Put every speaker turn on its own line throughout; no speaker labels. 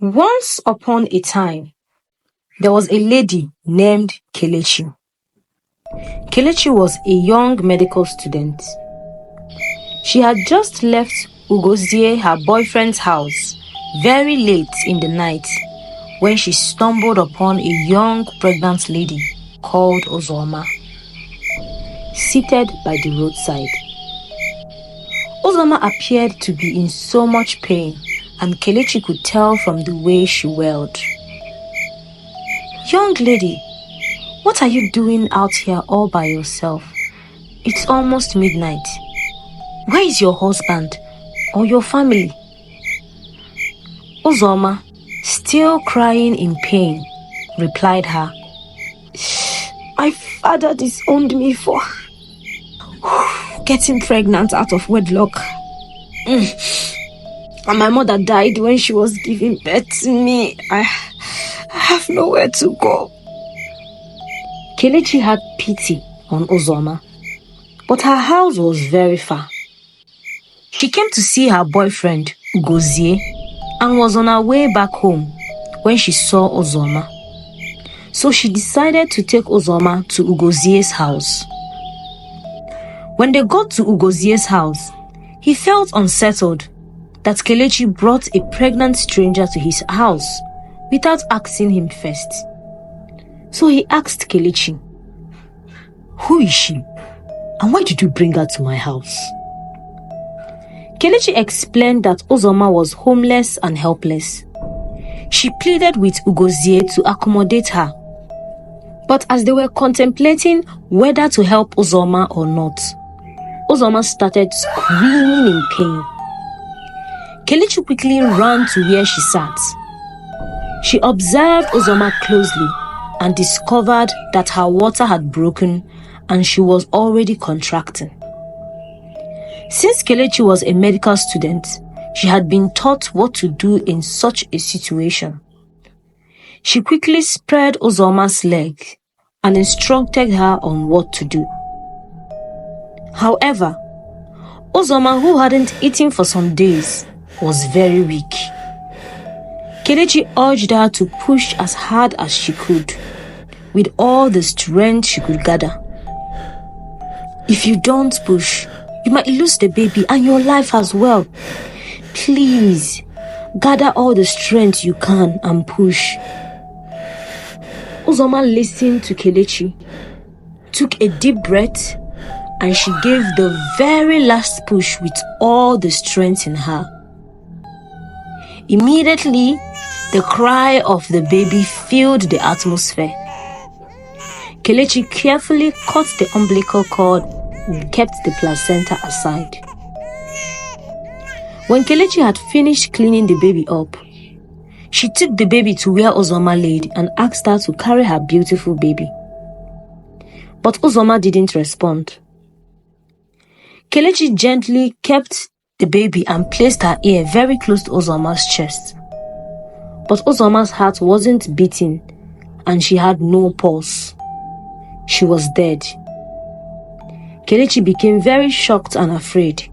Once upon a time, there was a lady named Kelechi. Kelechi was a young medical student. She had just left Ugozie, her boyfriend's house, very late in the night when she stumbled upon a young pregnant lady called Uzoma, seated by the roadside. Uzoma appeared to be in so much pain, and Kelechi could tell from the way she wailed. "Young lady, what are you doing out here all by yourself? It's almost midnight. Where is your husband or your family?" Uzoma, still crying in pain, replied her, "My father disowned me for getting pregnant out of wedlock. And my mother died when she was giving birth to me. I have nowhere to go." Kelechi had pity on Uzoma, but her house was very far. She came to see her boyfriend, Ugozie, and was on her way back home when she saw Uzoma. So she decided to take Uzoma to Ugozie's house. When they got to Ugozie's house, he felt unsettled that Kelechi brought a pregnant stranger to his house without asking him first. So he asked Kelechi, "Who is she? And why did you bring her to my house?" Kelechi explained that Uzoma was homeless and helpless. She pleaded with Ugozie to accommodate her. But as they were contemplating whether to help Uzoma or not, Uzoma started screaming in pain. Kelechi quickly ran to where she sat. She observed Uzoma closely and discovered that her water had broken and she was already contracting. Since Kelechi was a medical student, she had been taught what to do in such a situation. She quickly spread Uzoma's leg and instructed her on what to do. However, Uzoma, who hadn't eaten for some days, was very weak. Kelechi urged her to push as hard as she could, with all the strength she could gather. "If you don't push, you might lose the baby and your life as well. Please, gather all the strength you can and push." Uzoma listened to Kelechi, took a deep breath, and she gave the very last push with all the strength in her. Immediately, the cry of the baby filled the atmosphere. Kelechi carefully cut the umbilical cord and kept the placenta aside. When Kelechi had finished cleaning the baby up, she took the baby to where Uzoma laid and asked her to carry her beautiful baby. But Uzoma didn't respond. Kelechi gently kept the baby and placed her ear very close to Uzoma's chest. But Uzoma's heart wasn't beating and she had no pulse. She was dead. Kelechi became very shocked and afraid.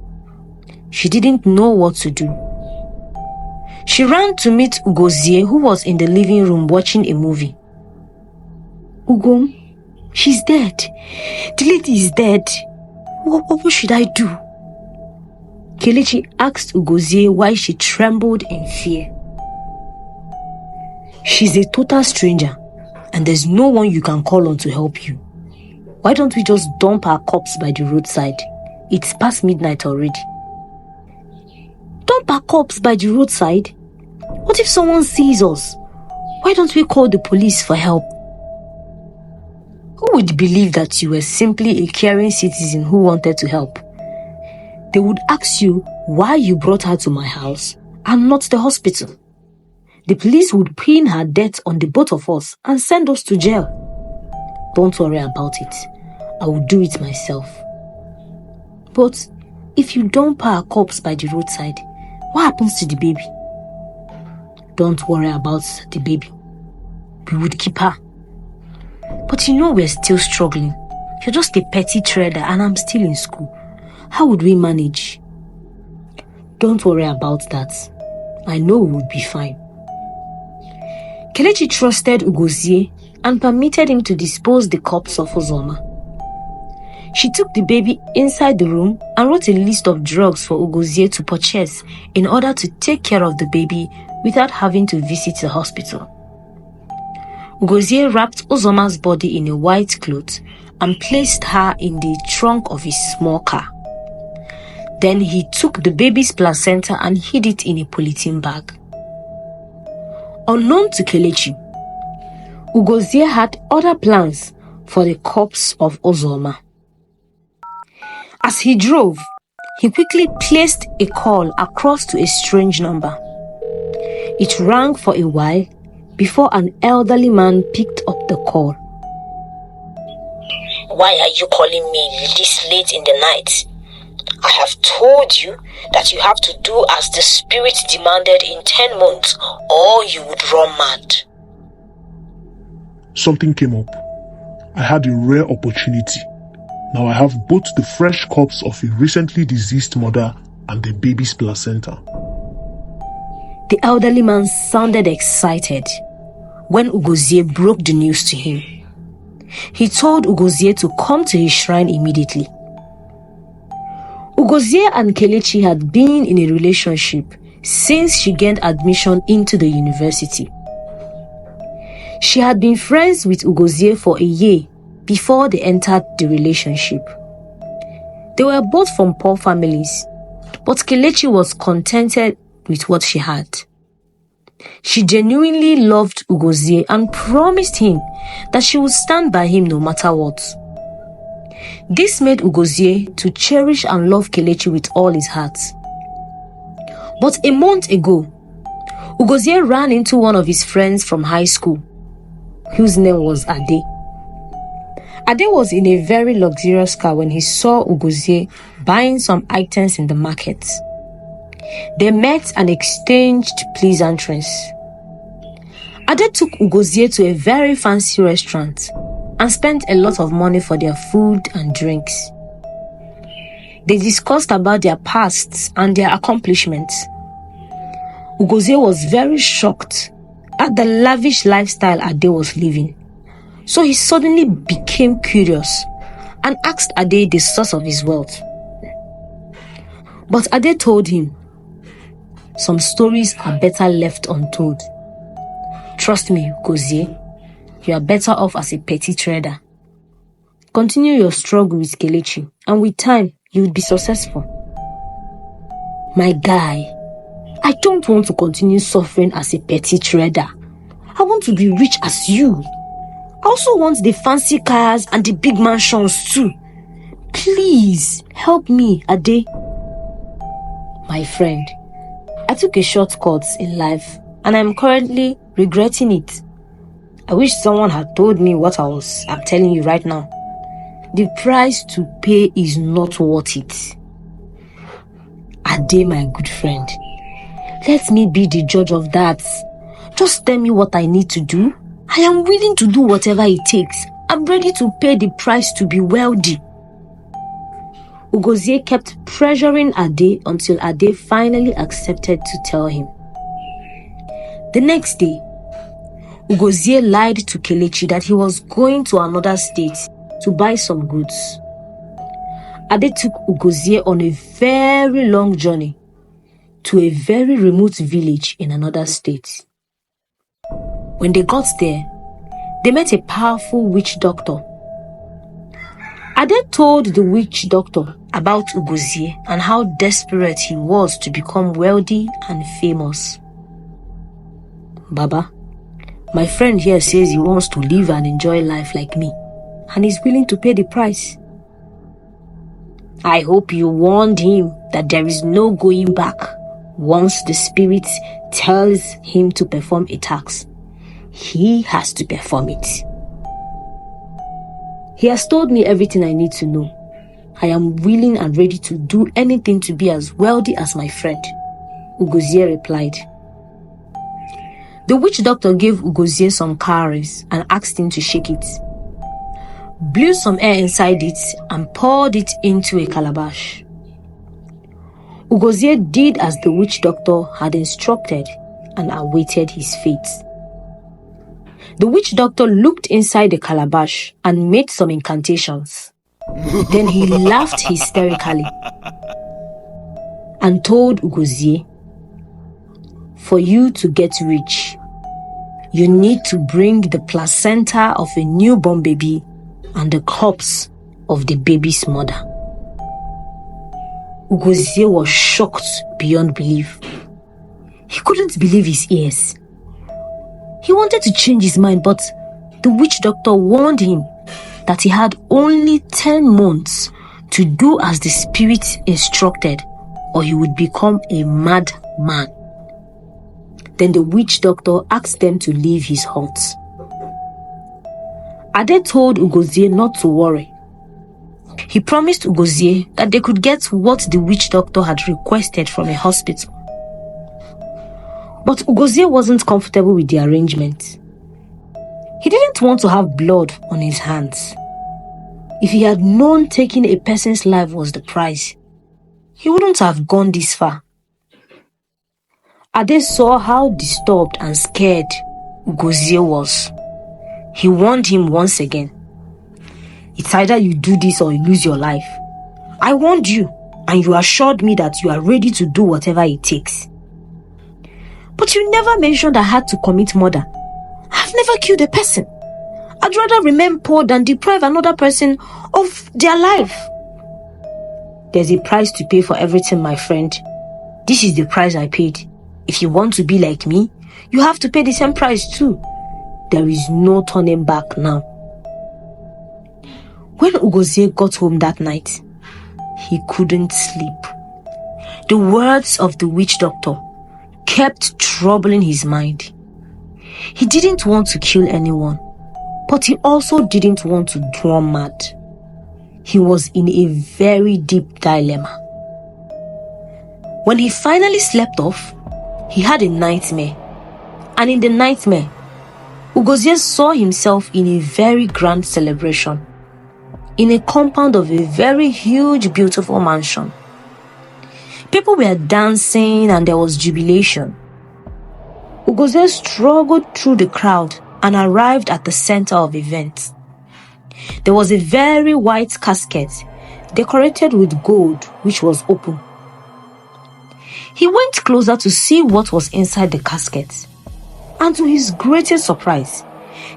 She didn't know what to do. She ran to meet Ugozie, who was in the living room watching a movie. "Ugom, she's dead. The lady is dead. What should I do?" Kelechi asked Ugozie why she trembled in fear. "She's a total stranger, and there's no one you can call on to help you. Why don't we just dump our corpse by the roadside? It's past midnight already." "Dump our corpse by the roadside? What if someone sees us? Why don't we call the police for help?" Who would believe that you were simply a caring citizen who wanted to help? They would ask you why you brought her to my house and not the hospital. The police would pin her death on the both of us and send us to jail. Don't worry about it. I will do it myself. But if you dump her corpse by the roadside, what happens to the baby? Don't worry about the baby. We would keep her. But you know we're still struggling. You're just a petty trader and I'm still in school. How would we manage? Don't worry about that. I know we would be fine. Kelechi trusted Ugozie and permitted him to dispose the corpse of Uzoma. She took the baby inside the room and wrote a list of drugs for Ugozie to purchase in order to take care of the baby without having to visit the hospital. Ugozie wrapped Uzoma's body in a white cloth and placed her in the trunk of his small car. Then he took the baby's placenta and hid it in a polythene bag. Unknown to Kelechi, Ugozie had other plans for the corpse of Uzoma. As he drove, he quickly placed a call across to a strange number. It rang for a while before an elderly man picked up the call.
Why are you calling me this late in the night? I have told you that you have to do as the spirit demanded in 10 months, or you would run mad.
Something came up. I had a rare opportunity. Now I have both the fresh corpse of a recently deceased mother and the baby's placenta.
The elderly man sounded excited when Ugozie broke the news to him. He told Ugozie to come to his shrine immediately. Ugozie and Kelechi had been in a relationship since she gained admission into the university. She had been friends with Ugozie for a year before they entered the relationship. They were both from poor families, but Kelechi was contented with what she had. She genuinely loved Ugozie and promised him that she would stand by him no matter what. This made Ugozie to cherish and love Kelechi with all his heart. But a month ago, Ugozie ran into one of his friends from high school, whose name was Ade. Ade was in a very luxurious car when he saw Ugozie buying some items in the market. They met and exchanged pleasantries. Ade took Ugozie to a very fancy restaurant and spent a lot of money for their food and drinks. They discussed about their pasts and their accomplishments. Ugozie was very shocked at the lavish lifestyle Ade was living. So he suddenly became curious and asked Ade the source of his wealth. But Ade told him, some stories are better left untold. Trust me, Ugozie, you are better off as a petty trader. Continue your struggle with Kelechi, and with time, you will be successful. My guy, I don't want to continue suffering as a petty trader. I want to be rich as you. I also want the fancy cars and the big mansions too. Please, help me, Ade. My friend, I took a shortcut in life and I'm currently regretting it. I wish someone had told me what I'm telling you right now. The price to pay is not worth it. Ade, my good friend, let me be the judge of that. Just tell me what I need to do. I am willing to do whatever it takes. I'm ready to pay the price to be wealthy. Ugozie kept pressuring Ade until Ade finally accepted to tell him. The next day, Ugozie lied to Kelechi that he was going to another state to buy some goods. Ade took Ugozie on a very long journey to a very remote village in another state. When they got there, they met a powerful witch doctor. Ade told the witch doctor about Ugozie and how desperate he was to become wealthy and famous. Baba, my friend here says he wants to live and enjoy life like me, and is willing to pay the price. I hope you warned him that there is no going back once the spirit tells him to perform a task. He has to perform it. He has told me everything I need to know. I am willing and ready to do anything to be as wealthy as my friend, Ugozie replied. The witch doctor gave Ugozie some cowries and asked him to shake it, blew some air inside it and poured it into a calabash. Ugozie did as the witch doctor had instructed and awaited his fate. The witch doctor looked inside the calabash and made some incantations. Then he laughed hysterically and told Ugozie, "For you to get rich, you need to bring the placenta of a newborn baby and the corpse of the baby's mother." Ugozie was shocked beyond belief. He couldn't believe his ears. He wanted to change his mind, but the witch doctor warned him that he had only 10 months to do as the spirit instructed, or he would become a mad man. Then the witch doctor asked them to leave his hut. Ade told Ugozie not to worry. He promised Ugozie that they could get what the witch doctor had requested from a hospital. But Ugozie wasn't comfortable with the arrangement. He didn't want to have blood on his hands. If he had known taking a person's life was the price, he wouldn't have gone this far. Ade saw how disturbed and scared Ugozie was. He warned him once again. "It's either you do this or you lose your life. I warned you, and you assured me that you are ready to do whatever it takes. But you never mentioned I had to commit murder. I've never killed a person. I'd rather remain poor than deprive another person of their life." "There's a price to pay for everything, my friend. This is the price I paid. If you want to be like me, you have to pay the same price too. There is no turning back now." When Ugozie got home that night, he couldn't sleep. The words of the witch doctor kept troubling his mind. He didn't want to kill anyone, but he also didn't want to run mad. He was in a very deep dilemma. When he finally slept off, he had a nightmare. And in the nightmare, Ugozie saw himself in a very grand celebration, in a compound of a very huge, beautiful mansion. People were dancing and there was jubilation. Ugozie struggled through the crowd and arrived at the center of events. There was a very white casket decorated with gold which was open. He went closer to see what was inside the casket, and to his greatest surprise,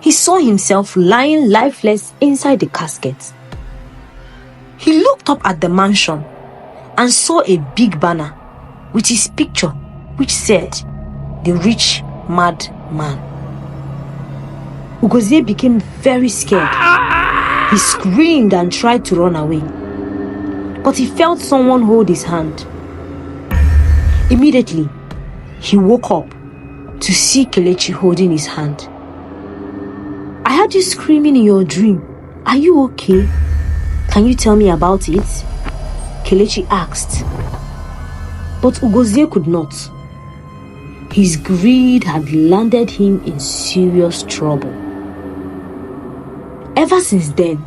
he saw himself lying lifeless inside the casket. He looked up at the mansion and saw a big banner with his picture which said, "The Rich Mad Man." Ugozie became very scared. He screamed and tried to run away, but he felt someone hold his hand. Immediately, he woke up to see Kelechi holding his hand. "I heard you screaming in your dream. Are you okay? Can you tell me about it?" Kelechi asked. But Ugozie could not. His greed had landed him in serious trouble. Ever since then,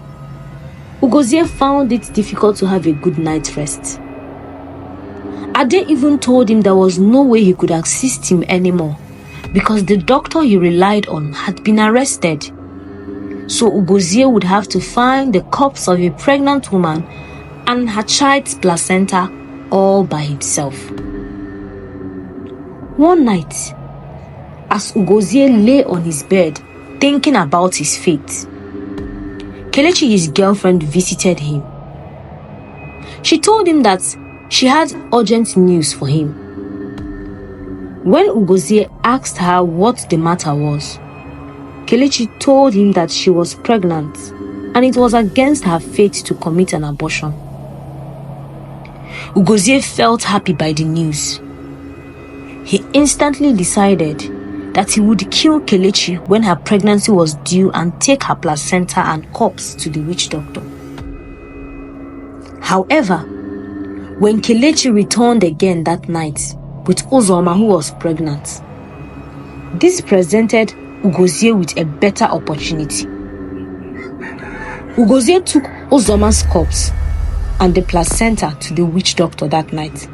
Ugozie found it difficult to have a good night's rest. Ade even told him there was no way he could assist him anymore because the doctor he relied on had been arrested. So Ugozie would have to find the corpse of a pregnant woman and her child's placenta all by himself. One night, as Ugozie lay on his bed thinking about his fate, Kelechi, his girlfriend, visited him. She told him that she had urgent news for him. When Ugozie asked her what the matter was, Kelechi told him that she was pregnant and it was against her fate to commit an abortion. Ugozie felt happy by the news. He instantly decided that he would kill Kelechi when her pregnancy was due and take her placenta and corpse to the witch doctor. However, when Kelechi returned again that night with Uzoma, who was pregnant, this presented Ugozie with a better opportunity. Ugozie took Uzoma's corpse and the placenta to the witch doctor that night.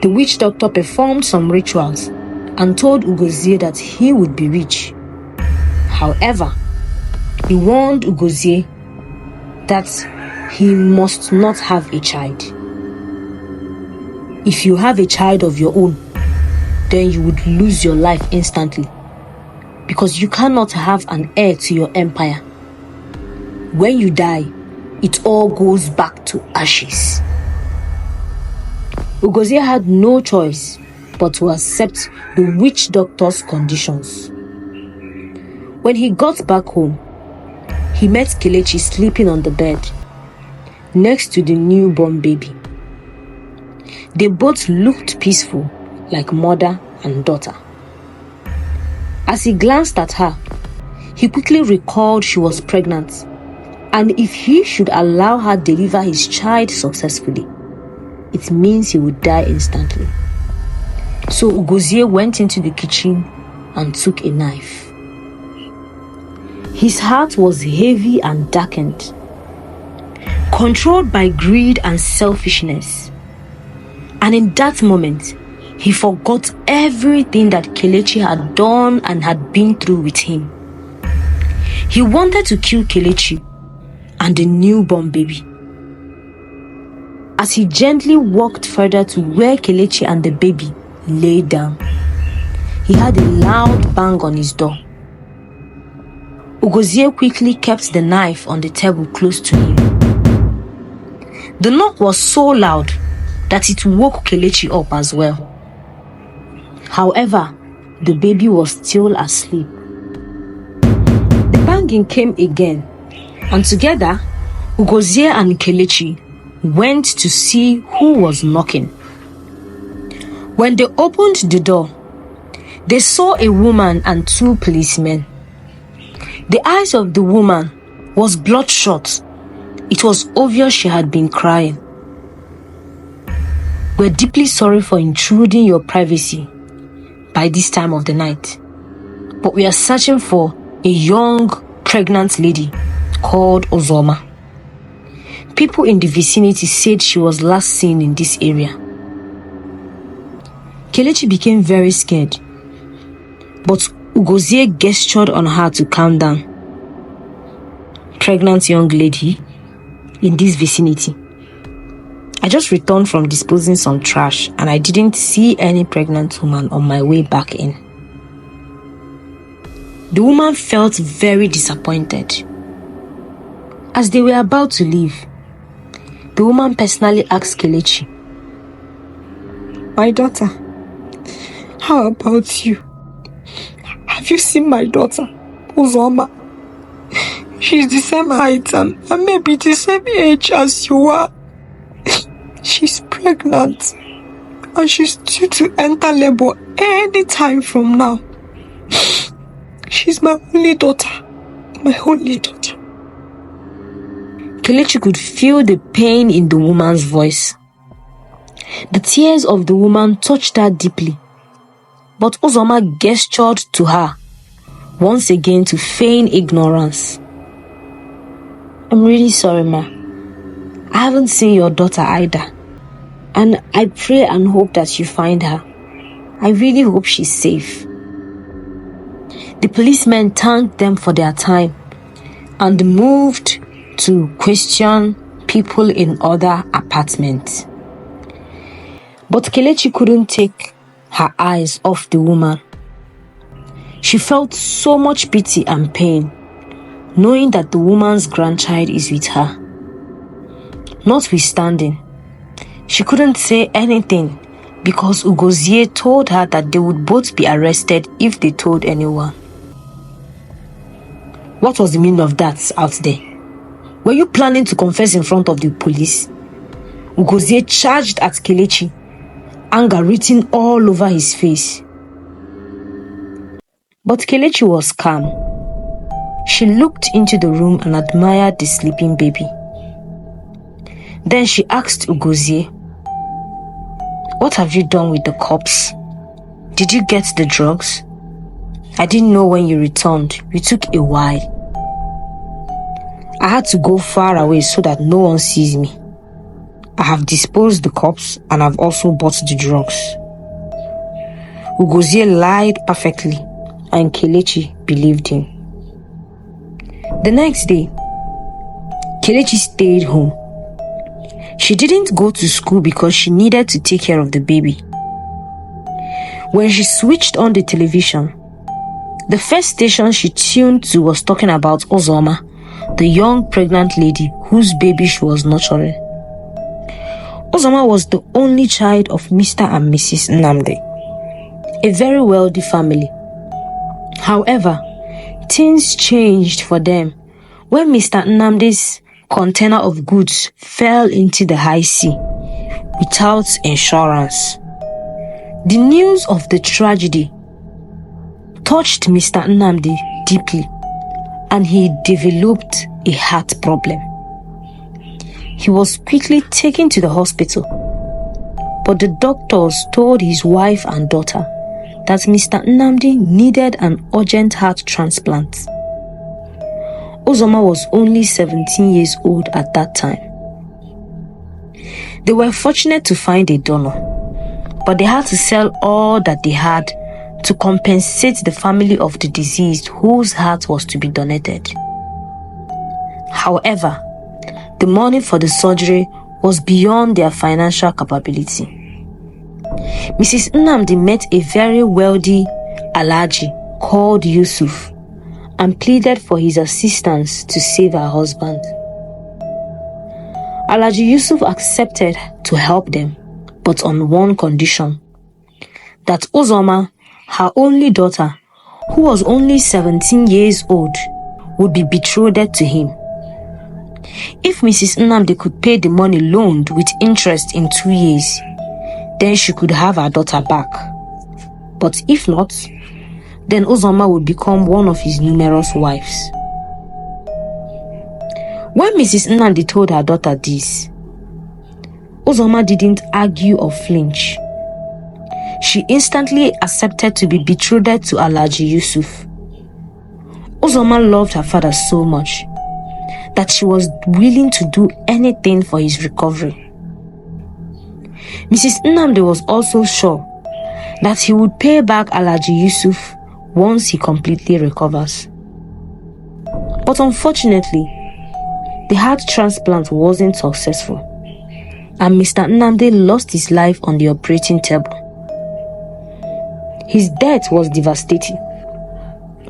The witch doctor performed some rituals and told Ugozie that he would be rich However, he warned Ugozie that he must not have a child. If you have a child of your own, then you would lose your life instantly, because you cannot have an heir to your empire. When you die, it all goes back to ashes. Ugozie had no choice but to accept the witch doctor's conditions. When he got back home, he met Kelechi sleeping on the bed next to the newborn baby. They both looked peaceful, like mother and daughter. As he glanced at her, he quickly recalled she was pregnant, and if he should allow her deliver his child successfully, it means he would die instantly. So Ugozie went into the kitchen and took a knife. His heart was heavy and darkened, controlled by greed and selfishness. And in that moment, he forgot everything that Kelechi had done and had been through with him. He wanted to kill Kelechi and the newborn baby. As he gently walked further to where Kelechi and the baby lay down, he heard a loud bang on his door. Ugozie quickly kept the knife on the table close to him. The knock was so loud that it woke Kelechi up as well. However, the baby was still asleep. The banging came again, and together, Ugozie and Kelechi went to see who was knocking. When they opened the door, they saw a woman and two policemen. The eyes of the woman was bloodshot. It was obvious she had been crying. "We're deeply sorry for intruding your privacy by this time of the night, but we are searching for a young, pregnant lady called Uzoma. People in the vicinity said she was last seen in this area." Kelechi became very scared, but Ugozie gestured on her to calm down. "Pregnant young lady in this vicinity. I just returned from disposing some trash and I didn't see any pregnant woman on my way back in." The woman felt very disappointed. As they were about to leave, the woman personally asked Kelechi,
"My daughter, how about you? Have you seen my daughter, Uzoma? She's the same height and maybe the same age as you are. She's pregnant and she's due to enter labor any time from now. She's my only daughter, my only daughter."
Kelechi could feel the pain in the woman's voice. The tears of the woman touched her deeply, but Uzoma gestured to her once again to feign ignorance. "I'm really sorry, ma. I haven't seen your daughter either, and I pray and hope that you find her. I really hope she's safe." The policemen thanked them for their time and moved to question people in other apartments. But Kelechi couldn't take her eyes off the woman. She felt so much pity and pain, knowing that the woman's grandchild is with her. Notwithstanding, she couldn't say anything because Ugozie told her that they would both be arrested if they told anyone. What was the meaning of that out there? Were you planning to confess in front of the police? Ugozie charged at Kelechi, anger written all over his face. But Kelechi was calm. She looked into the room and admired the sleeping baby. Then she asked Ugozie, "What have you done with the corpse? Did you get the drugs? I didn't know when you returned. You took a while. I had to go far away so that no one sees me. I have disposed the corpse and I've also bought the drugs." Ugozie lied perfectly and Kelechi believed him. The next day, Kelechi stayed home. She didn't go to school because she needed to take care of the baby. When she switched on the television, the first station she tuned to was talking about Uzoma, the young pregnant lady whose baby she was nurturing. Uzoma was the only child of Mr. and Mrs. Nnamdi, a very wealthy family. However, things changed for them when Mr. Nnamdi's container of goods fell into the high sea without insurance. The news of the tragedy touched Mr. Nnamdi deeply, and he developed a heart problem. He was quickly taken to the hospital, but the doctors told his wife and daughter that Mr. Nnamdi needed an urgent heart transplant. Uzoma was only 17 years old at that time. They were fortunate to find a donor, but they had to sell all that they had to compensate the family of the deceased whose heart was to be donated. However, the money for the surgery was beyond their financial capability. Mrs. Nnamdi met a very wealthy Alhaji called Yusuf and pleaded for his assistance to save her husband. Alhaji Yusuf accepted to help them, but on one condition: that Uzoma, her only daughter, who was only 17 years old, would be betrothed to him. If Mrs. Nnamdi could pay the money loaned with interest in 2 years, then she could have her daughter back. But if not, then Uzoma would become one of his numerous wives. When Mrs. Nnamdi told her daughter this, Uzoma didn't argue or flinch. She instantly accepted to be betrothed to Alhaji Yusuf. Uzoma loved her father so much that she was willing to do anything for his recovery. Mrs. Nnamdi was also sure that he would pay back Alhaji Yusuf once he completely recovers. But unfortunately, the heart transplant wasn't successful, and Mr. Nnamdi lost his life on the operating table. His death was devastating,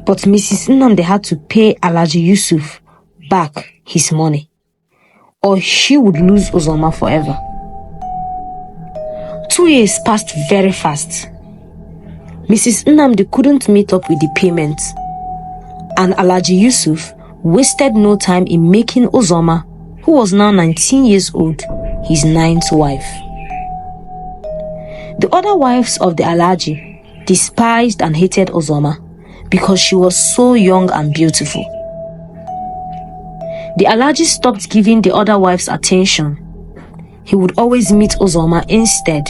but Mrs. Nnamdi had to pay Alhaji Yusuf back his money, or she would lose Uzoma forever. 2 years passed very fast. Mrs. Nnamdi couldn't meet up with the payments, and Alhaji Yusuf wasted no time in making Uzoma, who was now 19 years old, his 9th wife. The other wives of the Alhaji despised and hated Uzoma because she was so young and beautiful. The Alhaji stopped giving the other wives attention. He would always meet Uzoma instead,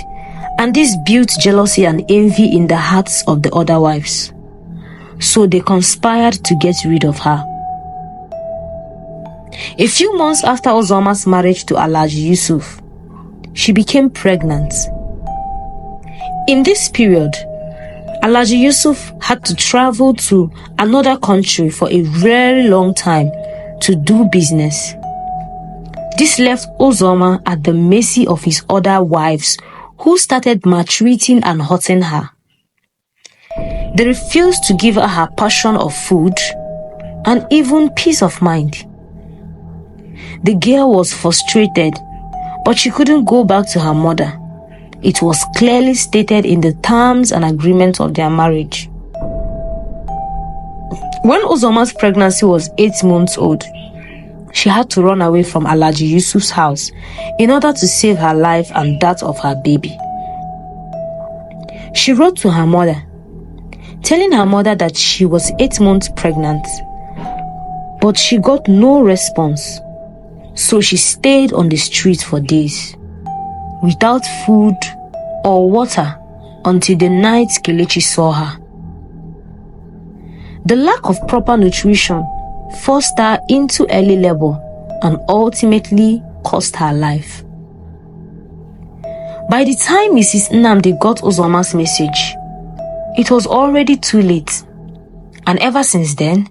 and this built jealousy and envy in the hearts of the other wives. So they conspired to get rid of her. A few months after Uzoma's marriage to Alhaji Yusuf, she became pregnant. In this period, Alhaji Yusuf had to travel to another country for a very long time to do business. This left Uzoma at the mercy of his other wives, who started maltreating and hurting her. They refused to give her her portion of food and even peace of mind. The girl was frustrated, but she couldn't go back to her mother. It was clearly stated in the terms and agreements of their marriage. When Uzoma's pregnancy was 8 months old, she had to run away from Alhaji Yusuf's house in order to save her life and that of her baby. She wrote to her mother, telling her mother that she was 8 months pregnant, but she got no response, so she stayed on the street for days, without food or water, until the night Kelechi saw her. The lack of proper nutrition forced her into early labor and ultimately cost her life. By the time Mrs. Nnamdi got Uzoma's message, it was already too late, and ever since then,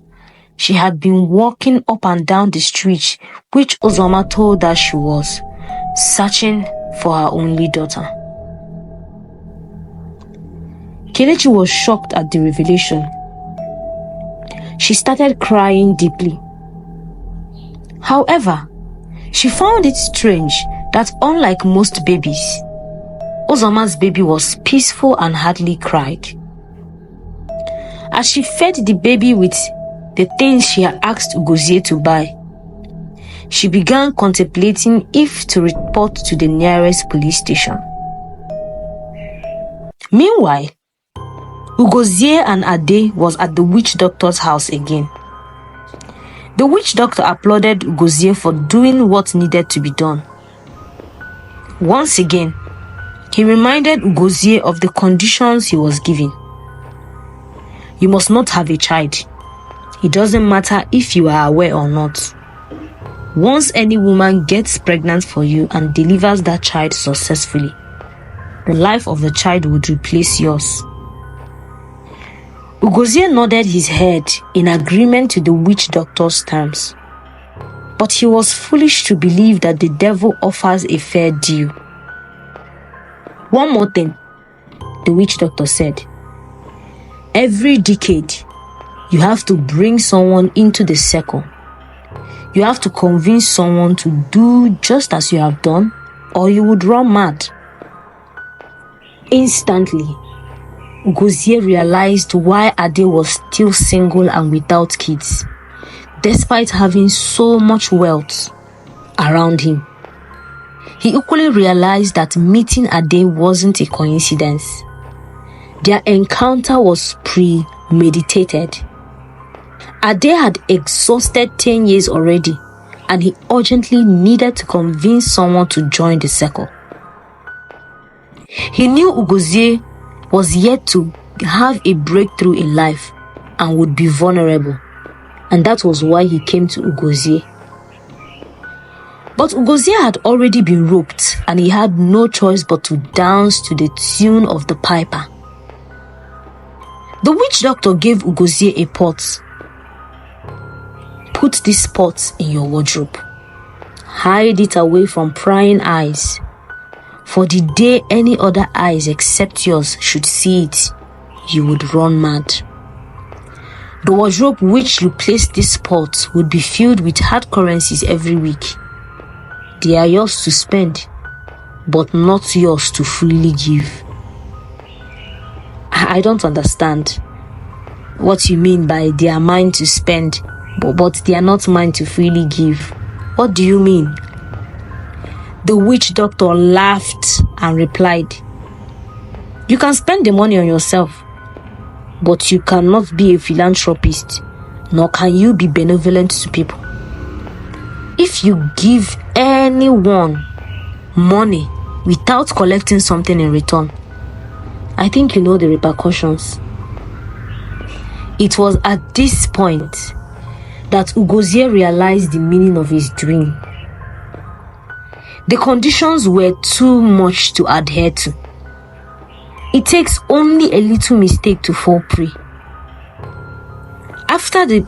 she had been walking up and down the street which Uzoma told her she was, searching for her only daughter. Kelechi was shocked at the revelation. She started crying deeply. However, she found it strange that unlike most babies, Uzoma's baby was peaceful and hardly cried. As she fed the baby with the things she had asked Ugozie to buy, she began contemplating if to report to the nearest police station. Meanwhile, Ugozie and Ade was at the witch doctor's house again. The witch doctor applauded Ugozie for doing what needed to be done. Once again, he reminded Ugozie of the conditions he was given. You must not have a child. It doesn't matter if you are aware or not. Once any woman gets pregnant for you and delivers that child successfully, the life of the child would replace yours. Ugozie nodded his head in agreement to the witch doctor's terms. But he was foolish to believe that the devil offers a fair deal. One more thing, the witch doctor said. Every decade, you have to bring someone into the circle. You have to convince someone to do just as you have done, or you would run mad. Instantly, Ugozie realized why Ade was still single and without kids, despite having so much wealth around him. He equally realized that meeting Ade wasn't a coincidence. Their encounter was premeditated. Ade had exhausted 10 years already, and he urgently needed to convince someone to join the circle. He knew Ugozie was yet to have a breakthrough in life and would be vulnerable, and that was why he came to Ugozie. But Ugozie had already been roped, and he had no choice but to dance to the tune of the piper. The witch doctor gave Ugozie a pot. Put this pot in your wardrobe. Hide it away from prying eyes. For the day any other eyes except yours should see it, you would run mad. The wardrobe which replaced this pot would be filled with hard currencies every week. They are yours to spend, but not yours to freely give. I don't understand what you mean by they are mine to spend, but they are not mine to freely give. What do you mean? The witch doctor laughed and replied, you can spend the money on yourself, but you cannot be a philanthropist, nor can you be benevolent to people. If you give anyone money without collecting something in return, I think you know the repercussions. It was at this point that Ugozie realized the meaning of his dream. The conditions were too much to adhere to. It takes only a little mistake to fall prey. After the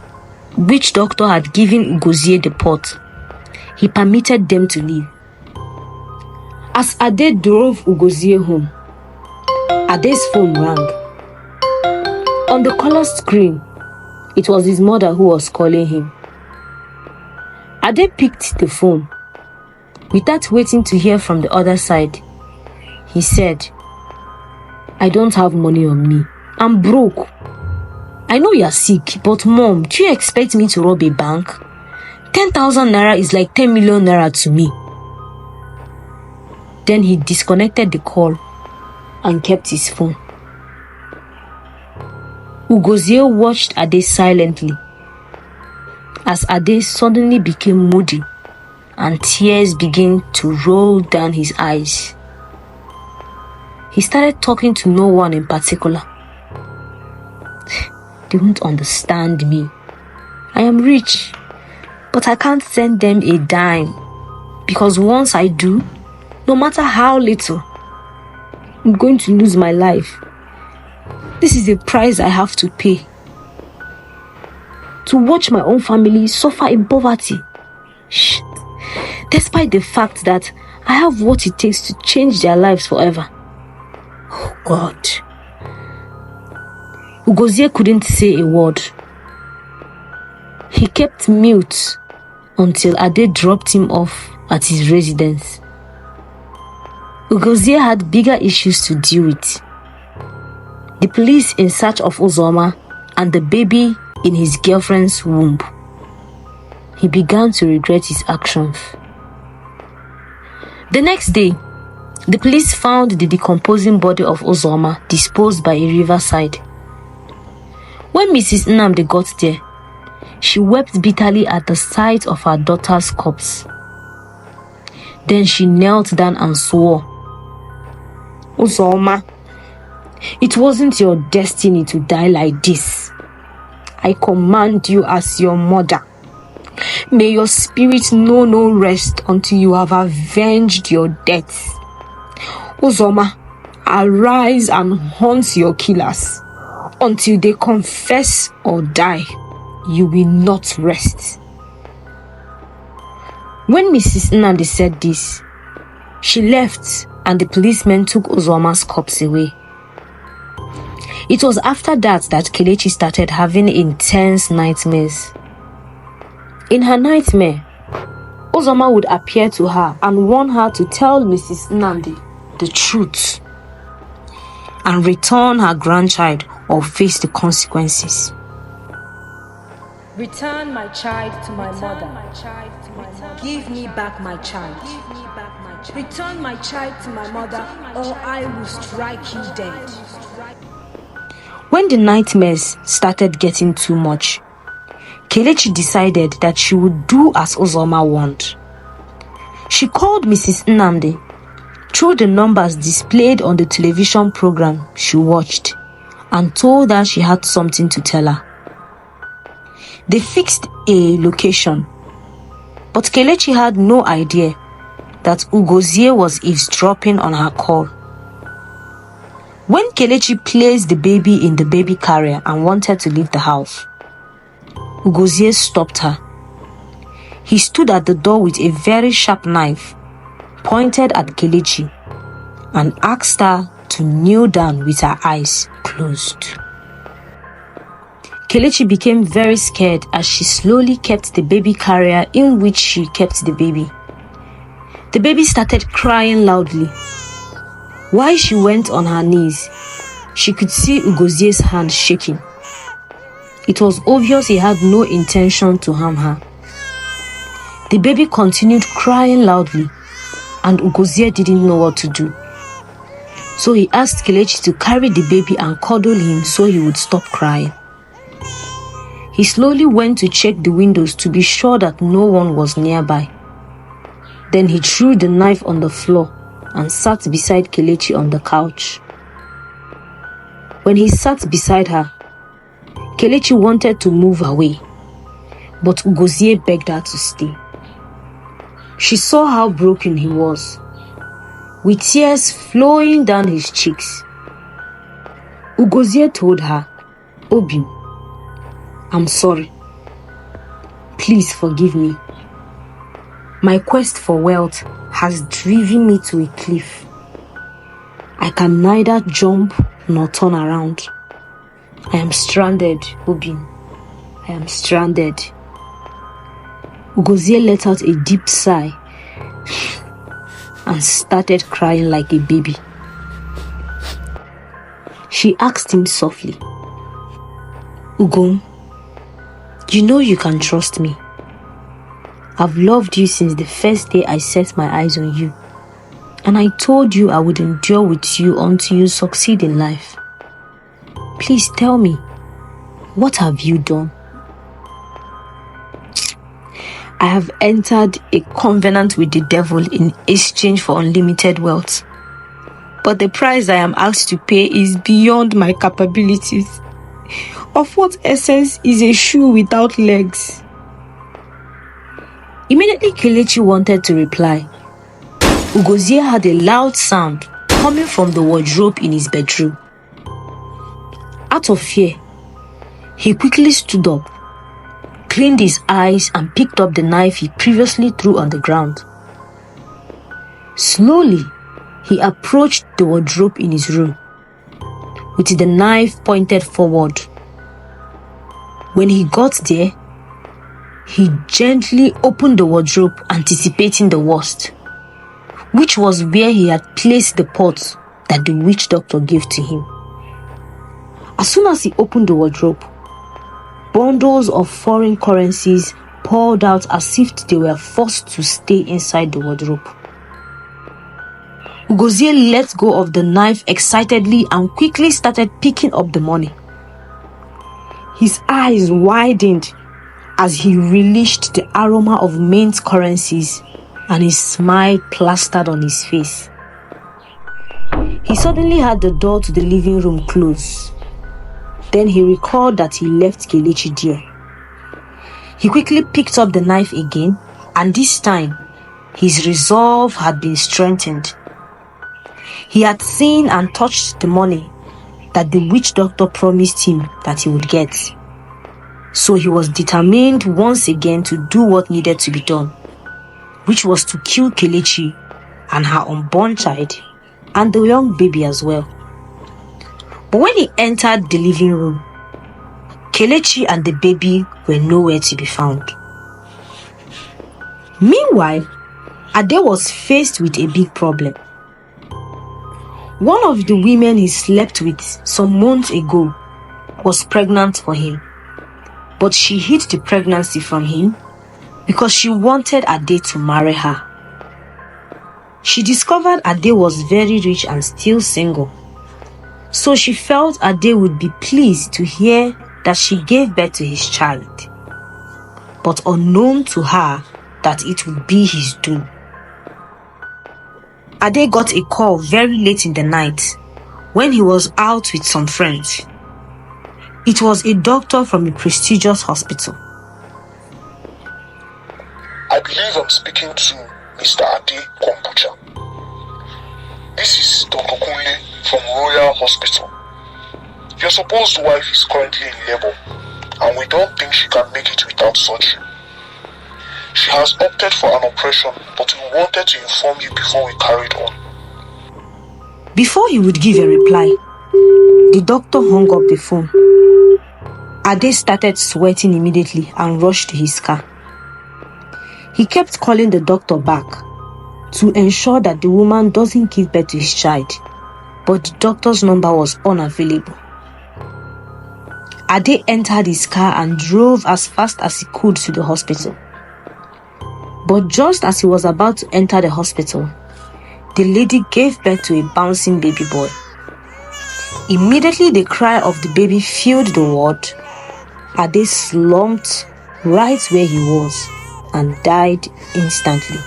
witch doctor had given Ugozie the pot, he permitted them to leave. As Ade drove Ugozie home, Ade's phone rang. On the color screen, it was his mother who was calling him. Ade picked the phone. Without waiting to hear from the other side, he said, I don't have money on me. I'm broke. I know you're sick, but Mom, do you expect me to rob a bank? 10,000 naira is like 10 million naira to me. Then he disconnected the call and kept his phone. Ugozie watched Ade silently as Ade suddenly became moody and tears began to roll down his eyes. He started talking to no one in particular. They won't understand me. I am rich, but I can't send them a dime, because once I do, no matter how little, I'm going to lose my life. This is the price I have to pay. to watch my own family suffer in poverty. Shit. Despite the fact that I have what it takes to change their lives forever. Oh God. Ugozie couldn't say a word. He kept mute until Ade dropped him off at his residence. Ugozie had bigger issues to deal with. The police in search of Uzoma and the baby in his girlfriend's womb. He began to regret his actions. The next day, the police found the decomposing body of Uzoma disposed by a riverside. When Mrs. Nnamdi got there, she wept bitterly at the sight of her daughter's corpse. Then she knelt down and swore, "Uzoma, it wasn't your destiny to die like this. I command you as your mother. May your spirit know no rest until you have avenged your death. Uzoma, arise and hunt your killers. Until they confess or die, you will not rest." When Mrs. Nnamdi said this, she left and the policemen took Uzoma's corpse away. It was after that Kelechi started having intense nightmares. In her nightmare, Uzoma would appear to her and warn her to tell Mrs. Nnamdi the truth and return her grandchild or face the consequences.
Return my child to my mother. Give me back my child. Return my child to my mother, or I will strike you dead.
When the nightmares started getting too much, Kelechi decided that she would do as Uzoma wanted. She called Mrs. Nnamdi through the numbers displayed on the television program she watched and told her she had something to tell her. They fixed a location, but Kelechi had no idea that Ugozie was eavesdropping on her call. When Kelechi placed the baby in the baby carrier and wanted to leave the house, Ugozie stopped her. He stood at the door with a very sharp knife pointed at Kelechi and asked her to kneel down with her eyes closed. Kelechi became very scared as she slowly kept the baby carrier in which she kept the baby. The baby started crying loudly. While she went on her knees, she could see Ugozie's hand shaking. It was obvious he had no intention to harm her. The baby continued crying loudly, and Ugozie didn't know what to do. So he asked Kelechi to carry the baby and cuddle him so he would stop crying. He slowly went to check the windows to be sure that no one was nearby. Then he threw the knife on the floor and sat beside Kelechi on the couch. When he sat beside her, Kelechi wanted to move away, but Ugozie begged her to stay. She saw how broken he was, with tears flowing down his cheeks. Ugozie told her, "Obim, I'm sorry. Please forgive me. My quest for wealth has driven me to a cliff. I can neither jump nor turn around. I am stranded, Obim. I am stranded." Ugozie let out a deep sigh and started crying like a baby. She asked him softly, "Ugom, you know you can trust me. I've loved you since the first day I set my eyes on you, and I told you I would endure with you until you succeed in life. Please tell me, what have you done?" "I have entered a covenant with the devil in exchange for unlimited wealth. But the price I am asked to pay is beyond my capabilities. Of what essence is a shoe without legs?" Immediately Kelechi wanted to reply. Ugozie had a loud sound coming from the wardrobe in his bedroom. Out of fear, he quickly stood up cleaned his eyes and picked up the knife he previously threw on the ground. Slowly, he approached the wardrobe in his room, with the knife pointed forward. When he got there, he gently opened the wardrobe, anticipating the worst, which was where he had placed the pot that the witch doctor gave to him. As soon as he opened the wardrobe, bundles of foreign currencies poured out as if they were forced to stay inside the wardrobe. Ugozie let go of the knife excitedly and quickly started picking up the money. His eyes widened as he relished the aroma of mint currencies, and his smile plastered on his face. He suddenly had the door to the living room close. Then he recalled that he left Kelechi there. He quickly picked up the knife again, and this time, his resolve had been strengthened. He had seen and touched the money that the witch doctor promised him that he would get. So he was determined once again to do what needed to be done, which was to kill Kelechi and her unborn child and the young baby as well. But when he entered the living room, Kelechi and the baby were nowhere to be found. Meanwhile, Ade was faced with a big problem. One of the women he slept with some months ago was pregnant for him, but she hid the pregnancy from him because she wanted Ade to marry her. She discovered Ade was very rich and still single, so she felt Ade would be pleased to hear that she gave birth to his child, but unknown to her that it would be his doom. Ade got a call very late in the night when he was out with some friends. It was a doctor from a prestigious hospital.
I believe I'm speaking to Mr. Ade Kombucha. This is Dr. Kunle from Royal Hospital. Your supposed wife is currently in labor, and we don't think she can make it without surgery. She has opted for an operation, but we wanted to inform you before we carried on.
Before he would give a reply, the doctor hung up the phone. Ade started sweating immediately and rushed to his car. He kept calling the doctor back to ensure that the woman doesn't give birth to his child, but the doctor's number was unavailable. Ade entered his car and drove as fast as he could to the hospital. But just as he was about to enter the hospital, the lady gave birth to a bouncing baby boy. Immediately the cry of the baby filled the ward. Ade slumped right where he was and died instantly.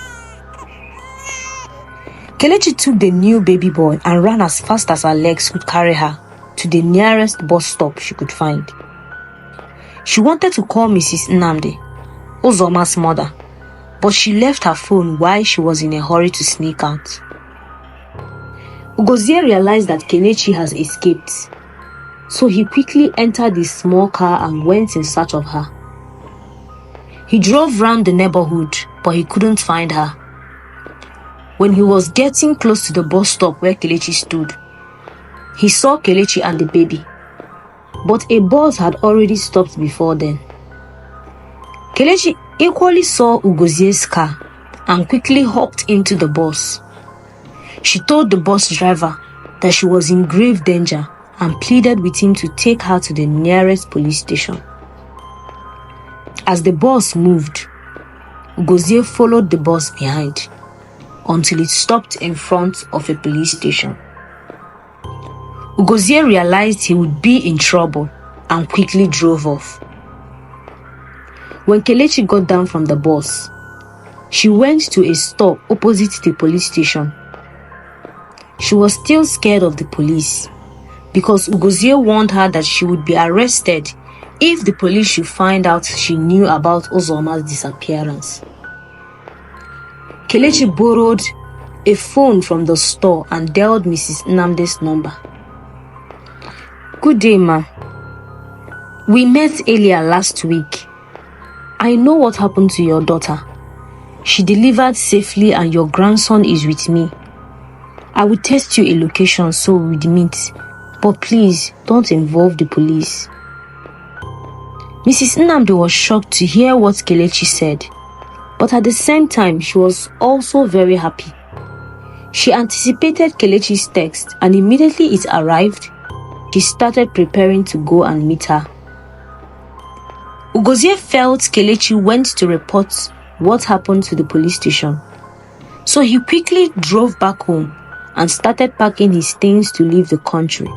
Kelechi took the new baby boy and ran as fast as her legs could carry her to the nearest bus stop she could find. She wanted to call Mrs. Nnamdi, Uzoma's mother, but she left her phone while she was in a hurry to sneak out. Ugozie realized that Kelechi has escaped, so he quickly entered his small car and went in search of her. He drove round the neighborhood, but he couldn't find her. When he was getting close to the bus stop where Kelechi stood, he saw Kelechi and the baby, but a bus had already stopped before then. Kelechi equally saw Ugozie's car and quickly hopped into the bus. She told the bus driver that she was in grave danger and pleaded with him to take her to the nearest police station. As the bus moved, Ugozie followed the bus behind until it stopped in front of a police station. Ugozie realized he would be in trouble and quickly drove off. When Kelechi got down from the bus, she went to a store opposite the police station. She was still scared of the police because Ugozie warned her that she would be arrested if the police should find out she knew about Uzoma's disappearance. Kelechi borrowed a phone from the store and dialed Mrs. Nnamdi's number. "Good day, ma. We met earlier last week. I know what happened to your daughter. She delivered safely and your grandson is with me. I will text you a location so we'd meet. But please, don't involve the police. Mrs. Nnamdi was shocked to hear what Kelechi said. But at the same time, she was also very happy. She anticipated Kelechi's text and immediately it arrived, she started preparing to go and meet her. Ugozie felt Kelechi went to report what happened to the police station. So he quickly drove back home and started packing his things to leave the country.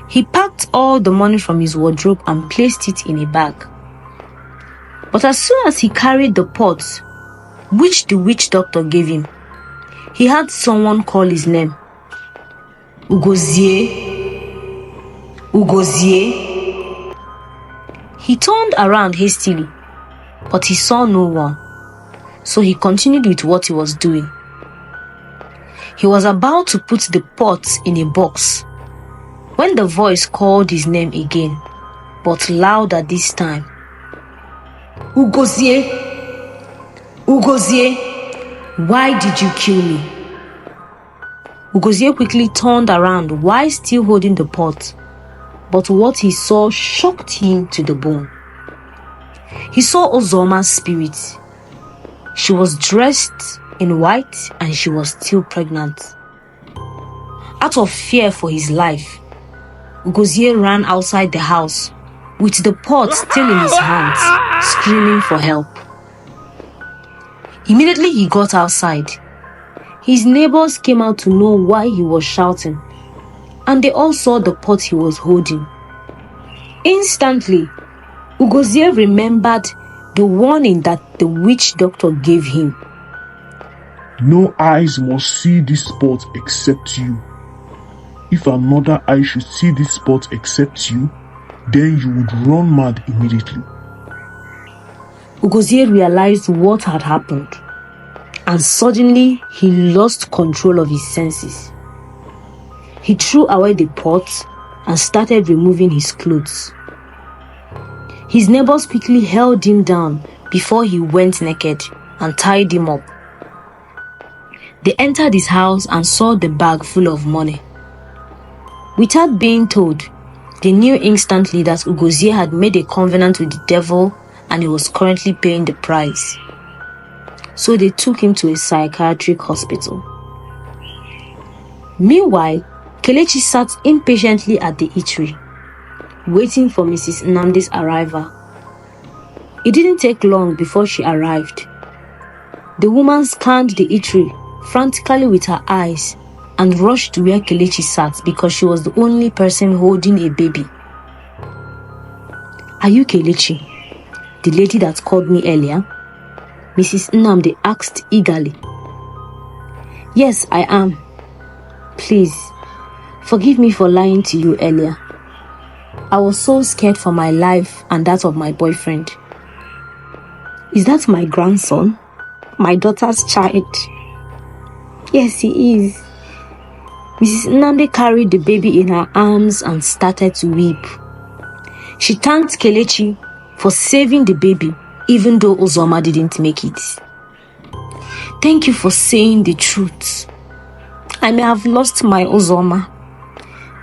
He packed all the money from his wardrobe and placed it in a bag. But as soon as he carried the pot, which the witch doctor gave him, he had someone call his name. Ugozie. Ugozie. He turned around hastily, but he saw no one. So he continued with what he was doing. He was about to put the pot in a box when the voice called his name again, but louder this time. Ugozie, Ugozie, why did you kill me? Ugozie quickly turned around while still holding the pot, but what he saw shocked him to the bone. He saw Uzoma's spirit. She was dressed in white and she was still pregnant. Out of fear for his life, Ugozie ran outside the house with the pot still in his hands, screaming for help. Immediately he got outside. His neighbors came out to know why he was shouting, and they all saw the pot he was holding. Instantly, Ugozie remembered the warning that the witch doctor gave him.
No eyes must see this spot except you. If another eye should see this spot except you, then you would run mad immediately.
Ugozie realized what had happened, and suddenly he lost control of his senses. He threw away the pot and started removing his clothes. His neighbors quickly held him down before he went naked and tied him up. They entered his house and saw the bag full of money. Without being told, they knew instantly that Ugozie had made a covenant with the devil and he was currently paying the price. So they took him to a psychiatric hospital. Meanwhile, Kelechi sat impatiently at the eatery, waiting for Mrs. Nnamdi's arrival. It didn't take long before she arrived. The woman scanned the eatery frantically with her eyes and rushed to where Kelechi sat because she was the only person holding a baby. Are you Kelechi, the lady that called me earlier? Mrs. Nnamdi asked eagerly. Yes, I am. Please, forgive me for lying to you earlier. I was so scared for my life and that of my boyfriend. Is that my grandson? My daughter's child? Yes, he is. Mrs. Nnamdi carried the baby in her arms and started to weep. She thanked Kelechi for saving the baby, even though Uzoma didn't make it. Thank you for saying the truth. I may have lost my Uzoma,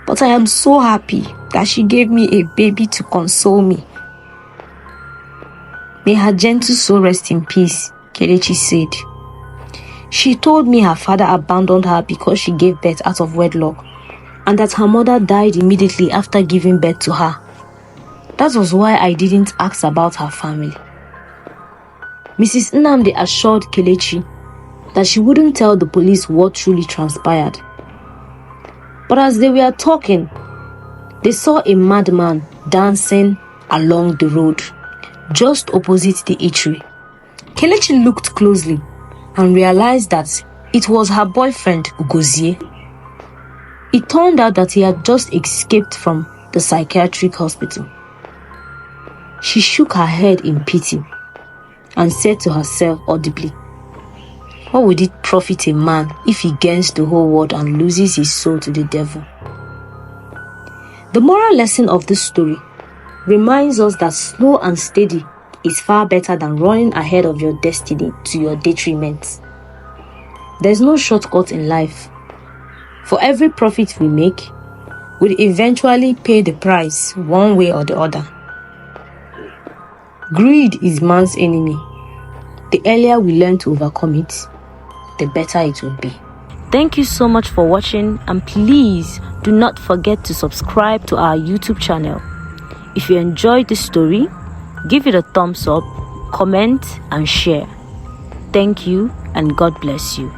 but I am so happy that she gave me a baby to console me. May her gentle soul rest in peace, Kelechi said. She told me her father abandoned her because she gave birth out of wedlock and that her mother died immediately after giving birth to her. That was why I didn't ask about her family. Mrs. Nnamdi assured Kelechi that she wouldn't tell the police what truly transpired. But as they were talking, they saw a madman dancing along the road, just opposite the eatery. Kelechi looked closely and realized that it was her boyfriend, Ugozie. It turned out that he had just escaped from the psychiatric hospital. She shook her head in pity and said to herself audibly, what would it profit a man if he gains the whole world and loses his soul to the devil? The moral lesson of this story reminds us that slow and steady is far better than running ahead of your destiny to your detriment. There's no shortcut in life. For every profit we make, we'll eventually pay the price one way or the other. Greed is man's enemy. The earlier we learn to overcome it, the better it will be. Thank you so much for watching, and please do not forget to subscribe to our YouTube channel. If you enjoyed this story, give it a thumbs up, comment and share. Thank you and God bless you.